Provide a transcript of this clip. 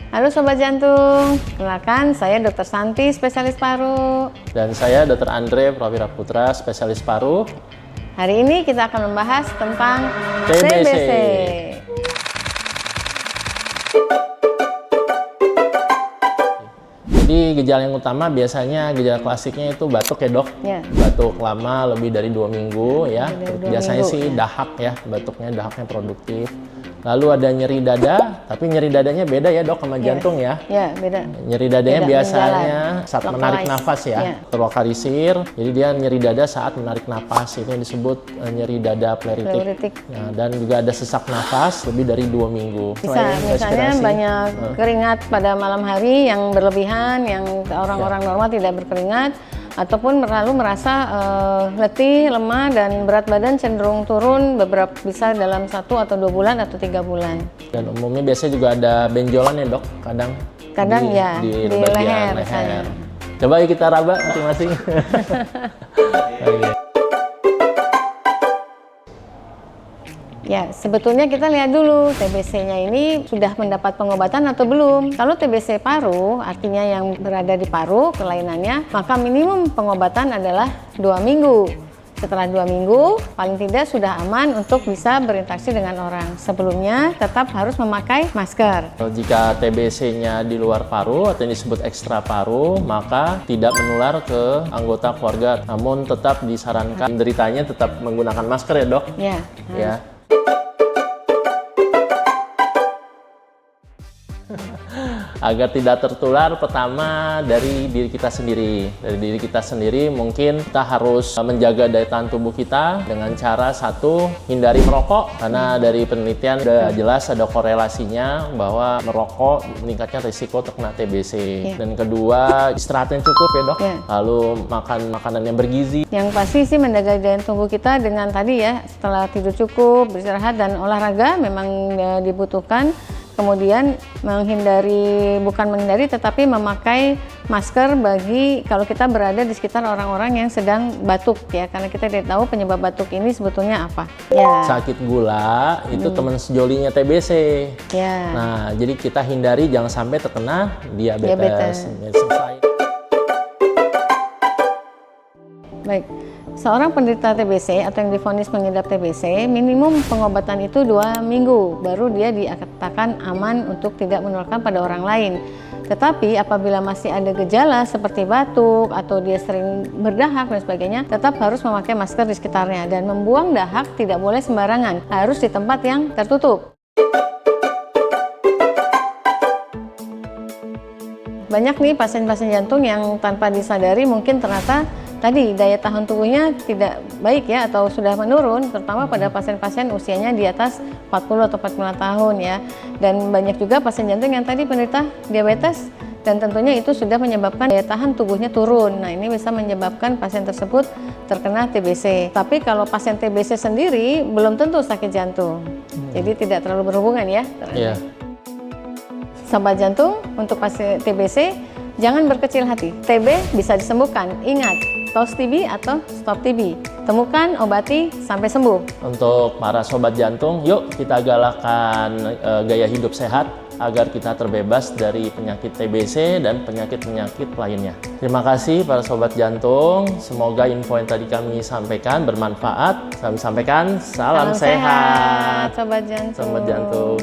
Halo Sobat Jantung, kenalkan saya Dr. Santi, spesialis paru. Dan saya Dr. Andre Prawira Putra, spesialis paru. Hari ini kita akan membahas tentang TBC. Jadi gejala yang utama biasanya gejala klasiknya itu batuk ya dok. Ya. Batuk lama lebih dari 2 minggu ya. Biasanya minggu, sih ya. dahak ya, batuknya dahaknya produktif. Lalu ada nyeri dada, tapi nyeri dadanya beda ya dok sama jantung ya. Ya, beda. Nyeri dadanya Beda, biasanya saat Localized. menarik nafas ya, Ya. terlokalisir. Jadi dia nyeri dada saat menarik nafas, itu yang disebut nyeri dada pleuritik. Pleuritik. Nah, dan juga ada sesak nafas lebih dari 2 minggu. Bisa, Selain misalnya respirasi, banyak keringat pada malam hari yang berlebihan, yang orang-orang normal tidak berkeringat, ataupun lalu merasa letih, lemah, dan berat badan cenderung turun bisa dalam 1 atau 2 bulan atau 3 bulan. Dan umumnya biasanya juga ada benjolan ya dok, kadang di bagian leher. Coba yuk kita raba masing-masing. Oke. Ya, sebetulnya kita lihat dulu TBC-nya ini sudah mendapat pengobatan atau belum. Kalau TBC paru, artinya yang berada di paru, kelainannya, maka minimum pengobatan adalah 2 minggu. Setelah 2 minggu, paling tidak sudah aman untuk bisa berinteraksi dengan orang. Sebelumnya, tetap harus memakai masker. Jika TBC-nya di luar paru atau yang disebut ekstra paru, maka tidak menular ke anggota keluarga. Namun tetap disarankan penderitanya tetap menggunakan masker ya dok. Ya. Ya. Agar tidak tertular, pertama dari diri kita sendiri. Dari diri kita sendiri mungkin kita harus menjaga daya tahan tubuh kita dengan cara satu, hindari merokok. Karena dari penelitian sudah jelas ada korelasinya bahwa merokok meningkatkan risiko terkena TBC. Dan kedua, istirahat yang cukup ya dok. Lalu makan makanan yang bergizi. Yang pasti sih menjaga daya tubuh kita dengan tadi ya, setelah tidur cukup, beristirahat, dan olahraga memang dibutuhkan. Kemudian bukan menghindari tetapi memakai masker bagi kalau kita berada di sekitar orang-orang yang sedang batuk ya, karena kita tidak tahu penyebab batuk ini sebetulnya apa. Ya. Sakit gula itu teman sejolinya TBC. Ya. Nah, jadi kita hindari jangan sampai terkena diabetes. Baik. Seorang penderita TBC atau yang divonis mengidap TBC, minimum pengobatan itu 2 minggu, baru dia dikatakan aman untuk tidak menularkan pada orang lain. Tetapi apabila masih ada gejala seperti batuk atau dia sering berdahak dan sebagainya, tetap harus memakai masker di sekitarnya, dan membuang dahak tidak boleh sembarangan, harus di tempat yang tertutup. Banyak nih pasien-pasien jantung yang tanpa disadari mungkin ternyata tadi daya tahan tubuhnya tidak baik ya, atau sudah menurun, terutama pada pasien-pasien usianya di atas 40 atau 45 tahun ya. Dan banyak juga pasien jantung yang tadi penderita diabetes, dan tentunya itu sudah menyebabkan daya tahan tubuhnya turun. Nah, ini bisa menyebabkan pasien tersebut terkena TBC. Tapi kalau pasien TBC sendiri belum tentu sakit jantung. Jadi tidak terlalu berhubungan ya. Iya. Sobat jantung, untuk pasien TBC jangan berkecil hati. TB bisa disembuhkan. Ingat, tos TB atau stop TB. Temukan, obati, sampai sembuh. Untuk para sobat jantung, yuk kita galakan gaya hidup sehat agar kita terbebas dari penyakit TBC dan penyakit-penyakit lainnya. Terima kasih para sobat jantung. Semoga info yang tadi kami sampaikan bermanfaat. Kami sampaikan, salam sehat. Sobat jantung. Sobat jantung.